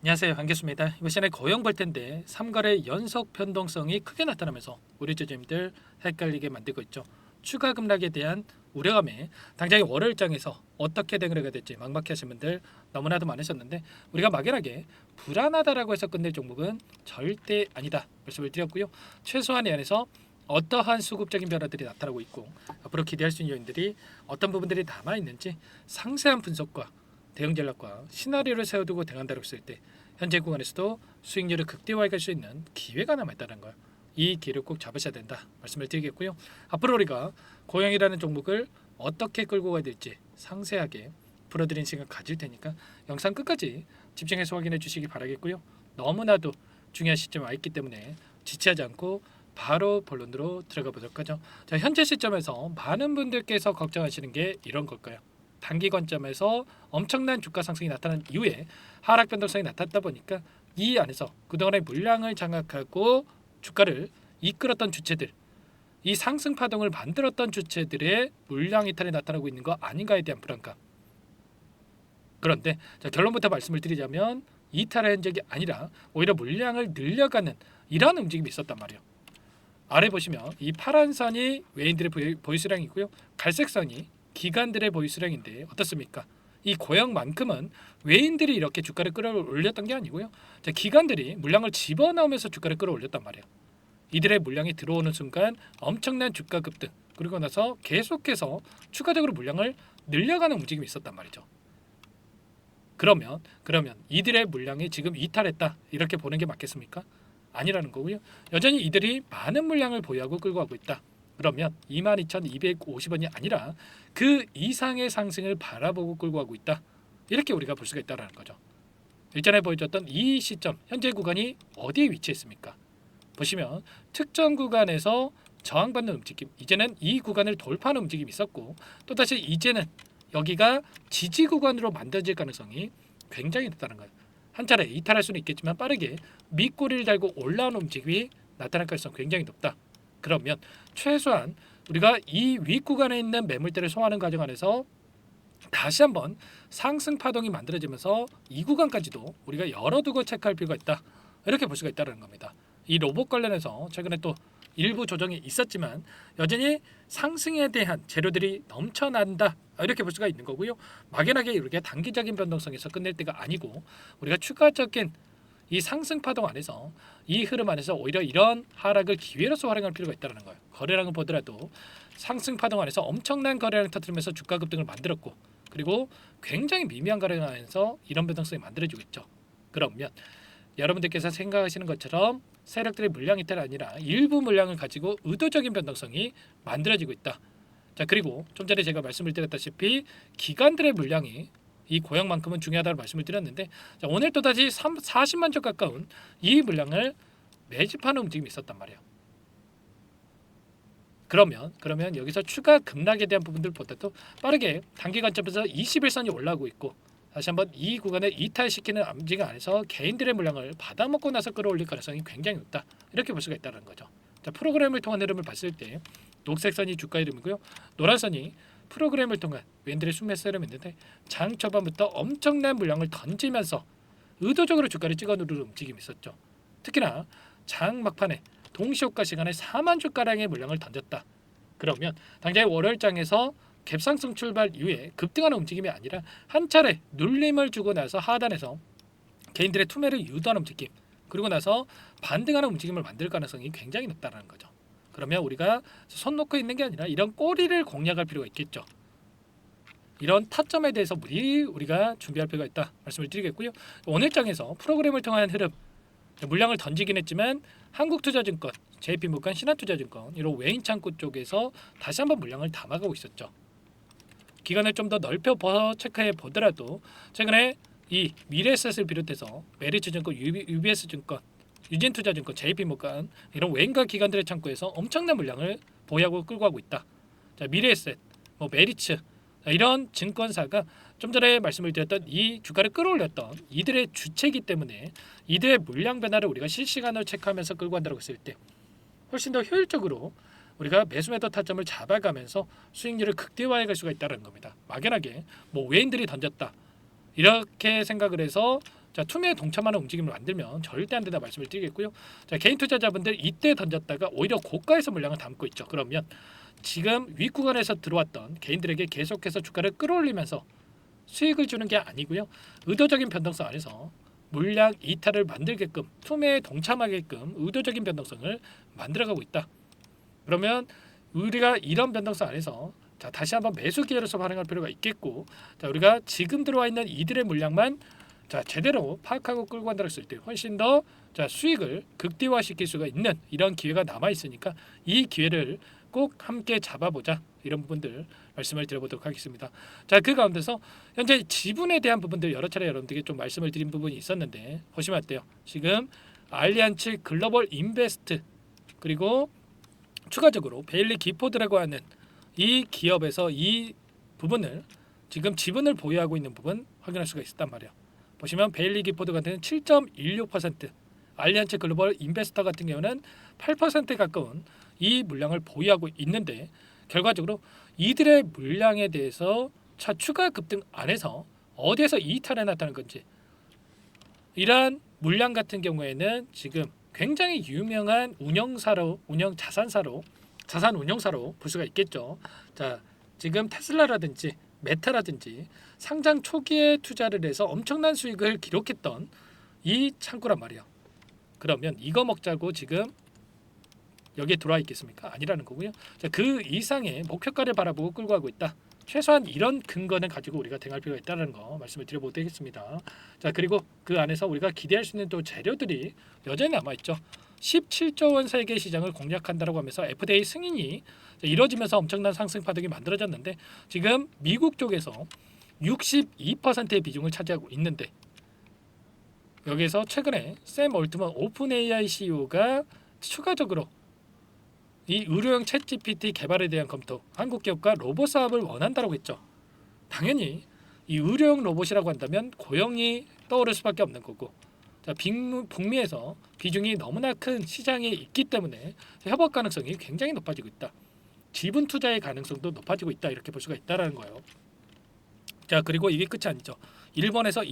안녕하세요. 반갑습니다. 이번 시간에 고용 볼 텐데 3거래 연속 변동성이 크게 나타나면서 우리 주주님들 헷갈리게 만들고 있죠. 추가 급락에 대한 우려감에 당장의 월요일장에서 어떻게 대응을 될지 막막해하신 분들 너무나도 많으셨는데 우리가 막연하게 불안하다라고 해서 끝낼 종목은 절대 아니다 말씀을 드렸고요. 최소한의 안에서 어떠한 수급적인 변화들이 나타나고 있고 앞으로 기대할 수 있는 요인들이 어떤 부분들이 남아 있는지 상세한 분석과 대응 전략과 시나리오를 세워두고 대응한다고 했을 때 현재 구간에서도 수익률을 극대화해 갈 수 있는 기회가 남아있다는 걸, 이 기회를 꼭 잡으셔야 된다 말씀을 드리겠고요. 앞으로 우리가 고용이라는 종목을 어떻게 끌고 가야 될지 상세하게 풀어드린 시간 가질 테니까 영상 끝까지 집중해서 확인해 주시기 바라겠고요. 너무나도 중요한 시점에 와 있기 때문에 지체하지 않고 바로 본론으로 들어가 보도록 하죠. 자, 현재 시점에서 많은 분들께서 걱정하시는 게 이런 걸까요? 단기 관점에서 엄청난 주가 상승이 나타난 이후에 하락 변동성이 나타났다 보니까 이 안에서 그동안의 물량을 장악하고 주가를 이끌었던 주체들, 이 상승 파동을 만들었던 주체들의 물량 이탈이 나타나고 있는 거 아닌가에 대한 불안감. 그런데 자, 결론부터 말씀을 드리자면 이탈의 흔적이 아니라 오히려 물량을 늘려가는 이러한 움직임이 있었단 말이에요. 아래 보시면 이 파란 선이 외인들의 보유수량이고요, 갈색 선이 기관들의 보유수량인데 어떻습니까? 이 고영만큼은 외인들이 이렇게 주가를 끌어올렸던 게 아니고요, 기관들이 물량을 집어넣으면서 주가를 끌어올렸단 말이에요. 이들의 물량이 들어오는 순간 엄청난 주가 급등, 그리고 나서 계속해서 추가적으로 물량을 늘려가는 움직임이 있었단 말이죠. 그러면 이들의 물량이 지금 이탈했다 이렇게 보는 게 맞겠습니까? 아니라는 거고요. 여전히 이들이 많은 물량을 보유하고 끌고 가고 있다. 그러면 22,250원이 아니라 그 이상의 상승을 바라보고 끌고 가고 있다. 이렇게 우리가 볼 수가 있다는 거죠. 일전에 보여줬던 이 시점, 현재 구간이 어디에 위치했습니까? 보시면 특정 구간에서 저항받는 움직임, 이제는 이 구간을 돌파하는 움직임이 있었고, 또다시 이제는 여기가 지지 구간으로 만들어질 가능성이 굉장히 높다는 거예요. 한 차례 이탈할 수는 있겠지만 빠르게 밑꼬리를 달고 올라오는 움직임이 나타날 가능성이 굉장히 높다. 그러면 최소한 우리가 이 윗구간에 있는 매물대를 소화하는 과정 안에서 다시 한번 상승 파동이 만들어지면서 이 구간까지도 우리가 열어두고 체크할 필요가 있다. 이렇게 볼 수가 있다는 겁니다. 이 로봇 관련해서 최근에 또 일부 조정이 있었지만 여전히 상승에 대한 재료들이 넘쳐난다. 이렇게 볼 수가 있는 거고요. 막연하게 이렇게 단기적인 변동성에서 끝낼 때가 아니고 우리가 추가적인 이 상승 파동 안에서 이 흐름 안에서 오히려 이런 하락을 기회로서 활용할 필요가 있다는 거예요. 거래량을 보더라도 상승 파동 안에서 엄청난 거래량을 터뜨리면서 주가 급등을 만들었고, 그리고 굉장히 미미한 거래량 안에서 이런 변동성이 만들어지고 있죠. 그러면 여러분들께서 생각하시는 것처럼 세력들의 물량 이탈이 아니라 일부 물량을 가지고 의도적인 변동성이 만들어지고 있다. 자, 그리고 좀 전에 제가 말씀을 드렸다시피 기관들의 물량이 이 고용만큼은 중요하다고 말씀을 드렸는데, 자, 오늘 또다시 40만 주 가까운 이 물량을 매집하는 움직임이 있었단 말이에요. 그러면 여기서 추가 급락에 대한 부분들보다도 빠르게 단기 관점에서 21선이 올라오고 있고, 다시 한번 이 구간을 이탈시키는 움직임 안에서 개인들의 물량을 받아먹고 나서 끌어올릴 가능성이 굉장히 높다. 이렇게 볼 수가 있다는 거죠. 자, 프로그램을 통한 흐름을 봤을 때 녹색 선이 주가 흐름이고요, 노란 선이 프로그램을 통한 웬들의 순매수 흐름이 있는데, 장 초반부터 엄청난 물량을 던지면서 의도적으로 주가를 찍어 누르는 움직임이 있었죠. 특히나 장 막판에 동시효과 시간에 4만 주가량의 물량을 던졌다. 그러면 당장의 월요일장에서 갭상승 출발 이후에 급등하는 움직임이 아니라 한 차례 눌림을 주고 나서 하단에서 개인들의 투매를 유도하는 움직임, 그리고 나서 반등하는 움직임을 만들 가능성이 굉장히 높다는 거죠. 그러면 우리가 손 놓고 있는 게 아니라 이런 꼬리를 공략할 필요가 있겠죠. 이런 타점에 대해서 우리가 준비할 필요가 있다 말씀을 드리겠고요. 오늘장에서 프로그램을 통한 흐름, 물량을 던지긴 했지만 한국투자증권, JP모간, 신한투자증권 이런 외인 창구 쪽에서 다시 한번 물량을 담아가고 있었죠. 기간을 좀 더 넓혀 체크해 보더라도 최근에 이 미래에셋을 비롯해서 메리츠증권, UBS증권, 유진투자증권, JP모간 이런 외인과 기관들의 창구에서 엄청난 물량을 보유하고 끌고 가고 있다. 자, 미래에셋, 메리츠 이런 증권사가 좀 전에 말씀을 드렸던 이 주가를 끌어올렸던 이들의 주체이기 때문에 이들의 물량 변화를 우리가 실시간으로 체크하면서 끌고 간다고 했을 때 훨씬 더 효율적으로 우리가 매수매도 타점을 잡아가면서 수익률을 극대화해 갈 수가 있다는 겁니다. 막연하게 외인들이 던졌다 이렇게 생각을 해서 자, 투매에 동참하는 움직임을 만들면 절대 안 된다 말씀을 드리겠고요. 자, 개인 투자자분들 이때 던졌다가 오히려 고가에서 물량을 담고 있죠. 그러면 지금 윗구간에서 들어왔던 개인들에게 계속해서 주가를 끌어올리면서 수익을 주는 게 아니고요. 의도적인 변동성 안에서 물량 이탈을 만들게끔 투매에 동참하게끔 의도적인 변동성을 만들어가고 있다. 그러면 우리가 이런 변동성 안에서 자, 다시 한번 매수 기회로서 활용할 필요가 있겠고, 자, 우리가 지금 들어와 있는 이들의 물량만 자, 제대로 파악하고 끌고 간다고 했을 때 훨씬 더 자, 수익을 극대화시킬 수가 있는 이런 기회가 남아 있으니까 이 기회를 꼭 함께 잡아보자, 이런 부분들 말씀을 드려보도록 하겠습니다. 자, 그 가운데서 현재 지분에 대한 부분들 여러 차례 여러분들에게 좀 말씀을 드린 부분이 있었는데 보시면 어때요? 지금 알리안츠 글로벌 인베스트 그리고 추가적으로 베일리 기포드라고 하는 이 기업에서 이 부분을 지금 지분을 보유하고 있는 부분 확인할 수가 있었단 말이에요. 보시면 베일리 기포드 같은 경우는 7.16%, 알리안츠 글로벌 인베스터 같은 경우는 8%에 가까운 이 물량을 보유하고 있는데 결과적으로 이들의 물량에 대해서 차 추가 급등 안에서 어디에서 이탈이 나타난 건지, 이러한 물량 같은 경우에는 지금 굉장히 유명한 운영사로 자산 운용사로 볼 수가 있겠죠. 자, 지금 테슬라라든지 메타라든지 상장 초기에 투자를 해서 엄청난 수익을 기록했던 이 창구란 말이에요. 그러면 이거 먹자고 지금 여기에 들어와 있겠습니까? 아니라는 거고요. 자, 그 이상의 목표가를 바라보고 끌고 가고 있다. 최소한 이런 근거는 가지고 우리가 대응할 필요가 있다는 거 말씀을 드려보도록 하겠습니다. 자, 그리고 그 안에서 우리가 기대할 수 있는 또 재료들이 여전히 남아 있죠. 17조 원 세계 시장을 공략한다라고 하면서 FDA 승인이 이뤄지면서 엄청난 상승 파동이 만들어졌는데 지금 미국 쪽에서 62%의 비중을 차지하고 있는데 여기서 최근에 샘 올트먼 오픈 AI CEO가 추가적으로 이 의료용 챗 GPT 개발에 대한 검토, 한국 기업과 로봇 사업을 원한다고 했죠. 당연히 이 의료용 로봇이라고 한다면 고용이 떠오를 수밖에 없는 거고, 자, 북미에서 비중이 너무나 큰 시장에 있기 때문에 협업 가능성이 굉장히 높아지고 있다. 지분 투자의 가능성도 높아지고 있다, 이렇게 볼 수가 있다라는 거예요. 자, 그리고 이게 끝이 아니죠. 일본에서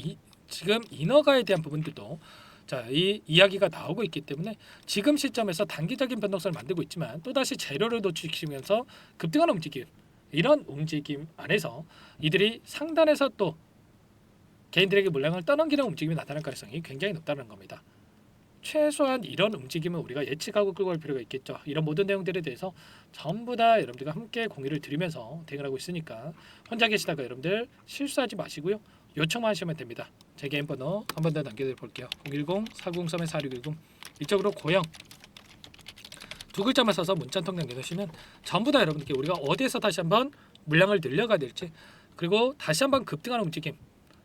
지금 인허가에 대한 부분들도 자, 이 이야기가 나오고 있기 때문에 지금 시점에서 단기적인 변동성을 만들고 있지만 또다시 재료를 노출시키면서 급등하는 움직임, 이런 움직임 안에서 이들이 상단에서 또 개인들에게 물량을 떠넘기는 움직임이 나타날 가능성이 굉장히 높다는 겁니다. 최소한 이런 움직임은 우리가 예측하고 끌고 갈 필요가 있겠죠. 이런 모든 내용들에 대해서 전부 다 여러분들과 함께 공유를 드리면서 대응을 하고 있으니까 혼자 계시다가 여러분들 실수하지 마시고요. 요청만 하시면 됩니다. 제 개인 번호 한 번 더 남겨드려 볼게요. 010-403-4610 이쪽으로 고영 두 글자만 써서 문자 한 통 남겨주시면 전부 다 여러분께 우리가 어디에서 다시 한번 물량을 늘려가야 될지, 그리고 다시 한번 급등하는 움직임,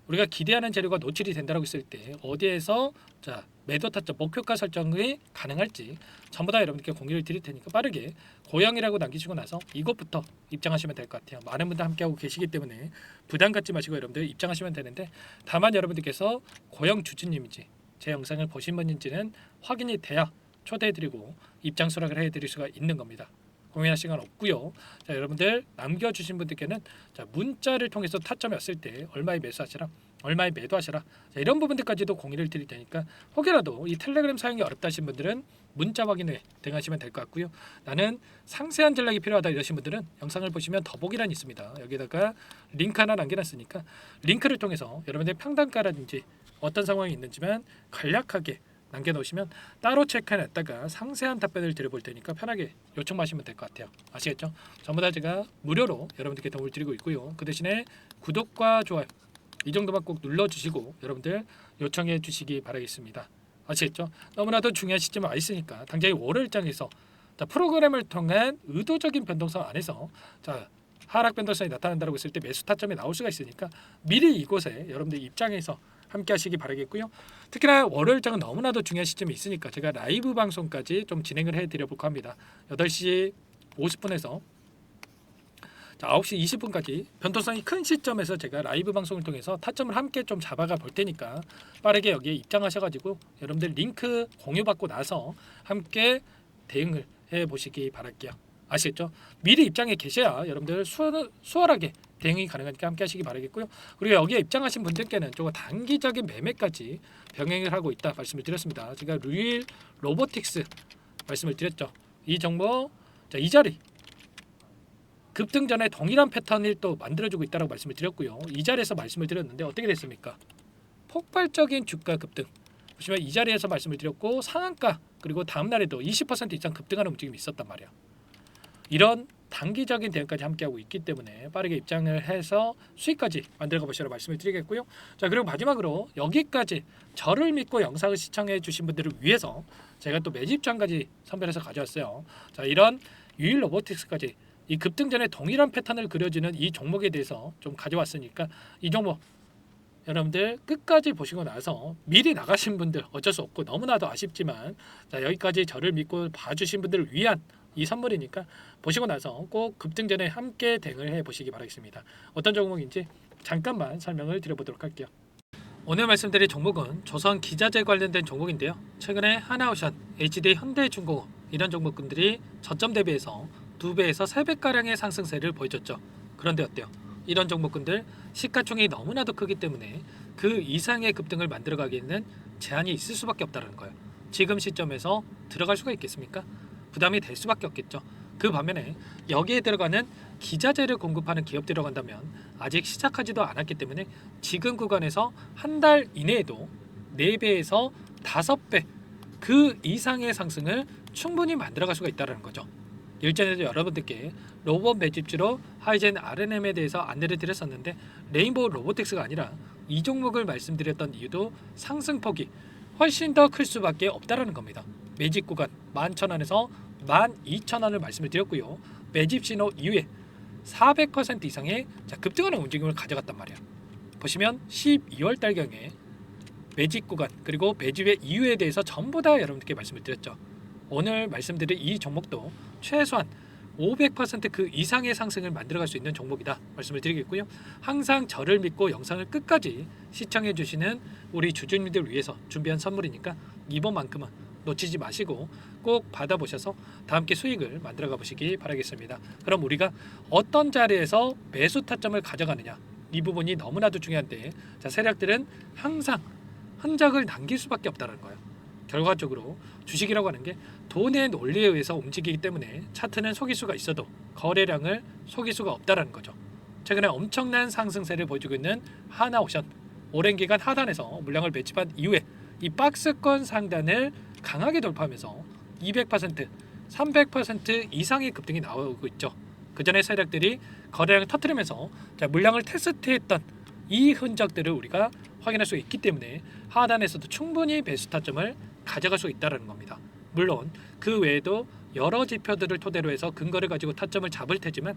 우리가 기대하는 재료가 노출이 된다고 했을 때 어디에서 자 매도 타점 목표가 설정이 가능할지 전부 다 여러분께 공유를 드릴 테니까 빠르게 고영이라고 남기시고 나서 이것부터 입장하시면 될 것 같아요. 많은 분들 함께하고 계시기 때문에 부담 갖지 마시고 여러분들 입장하시면 되는데, 다만 여러분들께서 고영 주주님인지 제 영상을 보신 분인지는 확인이 돼야 초대해드리고 입장 수락을 해드릴 수가 있는 겁니다. 고민할 시간 없고요. 자, 여러분들 남겨주신 분들께는 자, 문자를 통해서 타점이 왔을 때 얼마에 매수하시라, 얼마에 매도하시라, 자, 이런 부분들까지도 공유를 드릴 테니까 혹여라도 이 텔레그램 사용이 어렵다 하신 분들은 문자 확인 후에 대응하시면 될 것 같고요. 나는 상세한 전략이 필요하다 이러신 분들은 영상을 보시면 더보기란이 있습니다. 여기다가 링크 하나 남겨놨으니까 링크를 통해서 여러분들 평단가라든지 어떤 상황이 있는지만 간략하게 남겨놓으시면 따로 체크해놨다가 상세한 답변을 드려볼 테니까 편하게 요청하시면 될 것 같아요. 아시겠죠? 전부 다 제가 무료로 여러분들께 도움을 드리고 있고요. 그 대신에 구독과 좋아요 이 정도만 꼭 눌러주시고 여러분들 요청해 주시기 바라겠습니다. 아시겠죠? 너무나도 중요한 시점에 와 있으니까 당장의 월요일장에서 자, 프로그램을 통한 의도적인 변동성 안에서 자, 하락 변동성이 나타난다고 했을 때 매수 타점이 나올 수가 있으니까 미리 이곳에 여러분들 입장해서 함께 하시기 바라겠고요. 특히나 월요일장은 너무나도 중요한 시점이 있으니까 제가 라이브 방송까지 좀 진행을 해드려 볼까 합니다. 8시 50분에서 9시 20분까지 변동성이 큰 시점에서 제가 라이브 방송을 통해서 타점을 함께 좀 잡아가 볼 테니까 빠르게 여기에 입장하셔가지고 여러분들 링크 공유받고 나서 함께 대응을 해보시기 바랄게요. 아시겠죠? 미리 입장에 계셔야 여러분들 수월하게 대응이 가능하니까 함께 하시기 바라겠고요. 그리고 여기에 입장하신 분들께는 조금 단기적인 매매까지 병행을 하고 있다 말씀을 드렸습니다. 제가 루일 로보틱스 말씀을 드렸죠. 이 종목 이 자리 급등 전에 동일한 패턴을 또 만들어주고 있다고 말씀을 드렸고요. 이 자리에서 말씀을 드렸는데 어떻게 됐습니까? 폭발적인 주가 급등. 보시면 이 자리에서 말씀을 드렸고 상한가 그리고 다음 날에도 20% 이상 급등하는 움직임이 있었단 말이야. 이런 단기적인 대응까지 함께하고 있기 때문에 빠르게 입장을 해서 수익까지 만들어 보시라고 말씀을 드리겠고요. 자, 그리고 마지막으로 여기까지 저를 믿고 영상을 시청해 주신 분들을 위해서 제가 또 매집장까지 선별해서 가져왔어요. 자, 이런 유일 로보틱스까지 이 급등 전에 동일한 패턴을 그려주는 이 종목에 대해서 좀 가져왔으니까 이 종목 여러분들 끝까지 보시고 나서 미리 나가신 분들 어쩔 수 없고 너무나도 아쉽지만 자, 여기까지 저를 믿고 봐주신 분들을 위한 이 선물이니까 보시고 나서 꼭 급등 전에 함께 대응을 해보시기 바라겠습니다. 어떤 종목인지 잠깐만 설명을 드려보도록 할게요. 오늘 말씀드릴 종목은 조선 기자재 관련된 종목인데요. 최근에 하나오션, HD 현대중공업 이런 종목군들이 저점 대비해서 2배에서 3배가량의 상승세를 보여줬죠. 그런데 어때요? 이런 종목군들 시가총액이 너무나도 크기 때문에 그 이상의 급등을 만들어가기에는 제한이 있을 수밖에 없다는 거예요. 지금 시점에서 들어갈 수가 있겠습니까? 부담이 될 수밖에 없겠죠. 그 반면에 여기에 들어가는 기자재를 공급하는 기업 들어간다면 아직 시작하지도 않았기 때문에 지금 구간에서 한 달 이내에도 4배에서 5배 그 이상의 상승을 충분히 만들어갈 수가 있다는 거죠. 일전에도 여러분들께 로봇 매집주로 하이젠 RNM에 대해서 안내를 드렸었는데 레인보우 로보틱스가 아니라 이 종목을 말씀드렸던 이유도 상승폭이 훨씬 더 클 수밖에 없다라는 겁니다. 매집 구간 11,000원에서 12,000원을 말씀을 드렸고요. 매집 신호 이후에 400% 이상의 급등하는 움직임을 가져갔단 말이야. 보시면 12월 달경에 매집 구간 그리고 매집의 이유에 대해서 전부 다 여러분들께 말씀을 드렸죠. 오늘 말씀드린 이 종목도 최소한 500%그 이상의 상승을 만들어갈 수 있는 종목이다 말씀을 드리겠고요. 항상 저를 믿고 영상을 끝까지 시청해 주시는 우리 주주님들 위해서 준비한 선물이니까 이번만큼은 놓치지 마시고 꼭 받아보셔서 다 함께 수익을 만들어가 보시기 바라겠습니다. 그럼 우리가 어떤 자리에서 매수 타점을 가져가느냐 이 부분이 너무나도 중요한데 세력들은 항상 흔적을 남길 수밖에 없다는 거예요. 결과적으로 주식이라고 하는 게 돈의 논리에 의해서 움직이기 때문에 차트는 속일 수가 있어도 거래량을 속일 수가 없다는 거죠. 최근에 엄청난 상승세를 보여주고 있는 하나오션 오랜 기간 하단에서 물량을 매집한 이후에 이 박스권 상단을 강하게 돌파하면서 200%, 300% 이상의 급등이 나오고 있죠. 그 전에 세력들이 거래량을 터뜨리면서 물량을 테스트했던 이 흔적들을 우리가 확인할 수 있기 때문에 하단에서도 충분히 매수 타점을 가져갈 수 있다는 겁니다. 물론 그 외에도 여러 지표들을 토대로 해서 근거를 가지고 타점을 잡을 테지만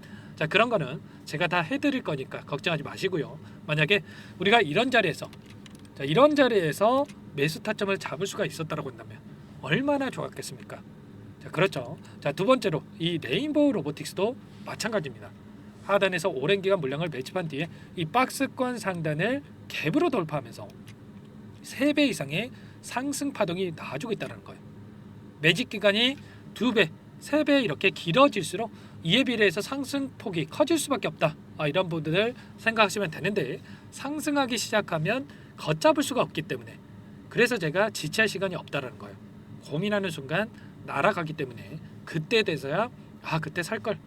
그런 거는 제가 다 해드릴 거니까 걱정하지 마시고요. 만약에 우리가 이런 자리에서 매수 타점을 잡을 수가 있었다고 한다면 얼마나 좋았겠습니까? 그렇죠. 두 번째로 이 레인보우 로보틱스도 마찬가지입니다. 하단에서 오랜 기간 물량을 매집한 뒤에 이 박스권 상단을 갭으로 돌파하면서 3배 이상의 상승 파동이 나와주고 있다는 거예요. 매집 기간이 2배, 3배 이렇게 길어질수록 이에 비례해서 상승폭이 커질 수밖에 없다. 이런 부분을 생각하시면 되는데 상승하기 시작하면 걷잡을 수가 없기 때문에 그래서 제가 지체할 시간이 없다는 거예요. 고민하는 순간 날아가기 때문에 그때 돼서야 그때 살 걸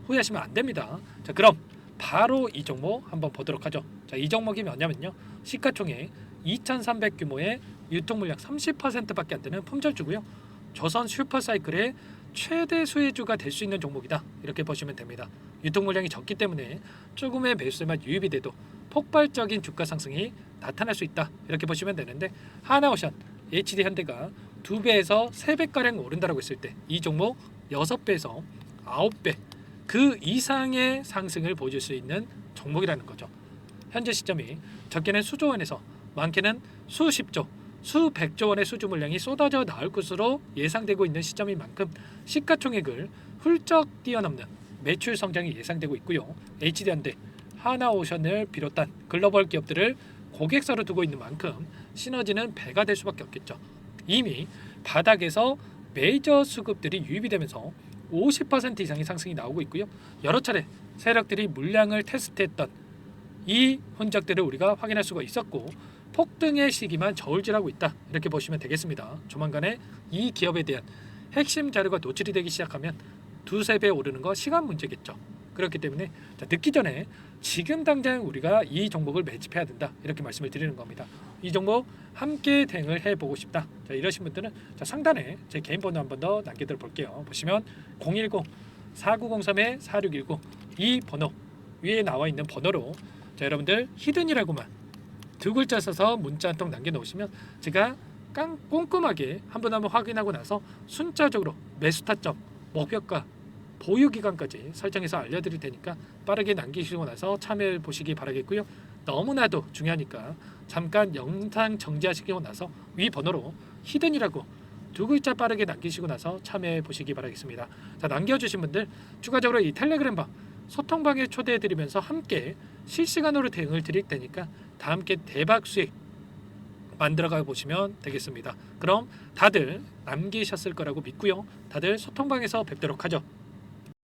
후회하시면 안 됩니다. 그럼 바로 이 종목 한번 보도록 하죠. 이 종목이 뭐냐면요. 시가총액 2,300 규모의 유통 물량 30%밖에 안 되는 품절주고요. 조선 슈퍼사이클의 최대 수혜주가 될 수 있는 종목이다. 이렇게 보시면 됩니다. 유통 물량이 적기 때문에 조금의 매수세만 유입이 돼도 폭발적인 주가 상승이 나타날 수 있다. 이렇게 보시면 되는데 하나오션, HD 현대가 2배에서 3배가량 오른다라고 했을 때 이 종목 6배에서 9배 그 이상의 상승을 보여줄 수 있는 종목이라는 거죠. 현재 시점이 적게는 수조 원에서 많게는 수십조, 수백조 원의 수주 물량이 쏟아져 나올 것으로 예상되고 있는 시점인 만큼 시가총액을 훌쩍 뛰어넘는 매출 성장이 예상되고 있고요. HD현대, 하나오션을 비롯한 글로벌 기업들을 고객사로 두고 있는 만큼 시너지는 배가 될 수밖에 없겠죠. 이미 바닥에서 메이저 수급들이 유입이 되면서 50% 이상의 상승이 나오고 있고요. 여러 차례 세력들이 물량을 테스트했던 이 흔적들을 우리가 확인할 수가 있었고 폭등의 시기만 저울질하고 있다 이렇게 보시면 되겠습니다. 조만간에 이 기업에 대한 핵심 자료가 노출이 되기 시작하면 두세 배 오르는 거 시간 문제겠죠. 그렇기 때문에 늦기 전에 지금 당장 우리가 이 종목을 매집해야 된다 이렇게 말씀을 드리는 겁니다. 이 종목 함께 대응을 해보고 싶다. 이러신 분들은 상단에 제 개인 번호 한 번 더 남겨드려 볼게요. 보시면 010-4903-4619 이 번호 위에 나와 있는 번호로 여러분들 히든이라고만 두 글자 써서 문자 한 통 남겨놓으시면 제가 꼼꼼하게 한 번 확인하고 나서 순차적으로 매수 타점, 목표가, 보유 기간까지 설정해서 알려드릴 테니까 빠르게 남기시고 나서 참여해 보시기 바라겠고요. 너무나도 중요하니까 잠깐 영상 정지하시고 나서 위 번호로 히든이라고 두 글자 빠르게 남기시고 나서 참여해 보시기 바라겠습니다. 자, 남겨주신 분들 추가적으로 이 텔레그램방 소통방에 초대해 드리면서 함께 실시간으로 대응을 드릴 테니까 다 함께 대박 수익 만들어가 보시면 되겠습니다. 그럼 다들 남기셨을 거라고 믿고요. 다들 소통방에서 뵙도록 하죠.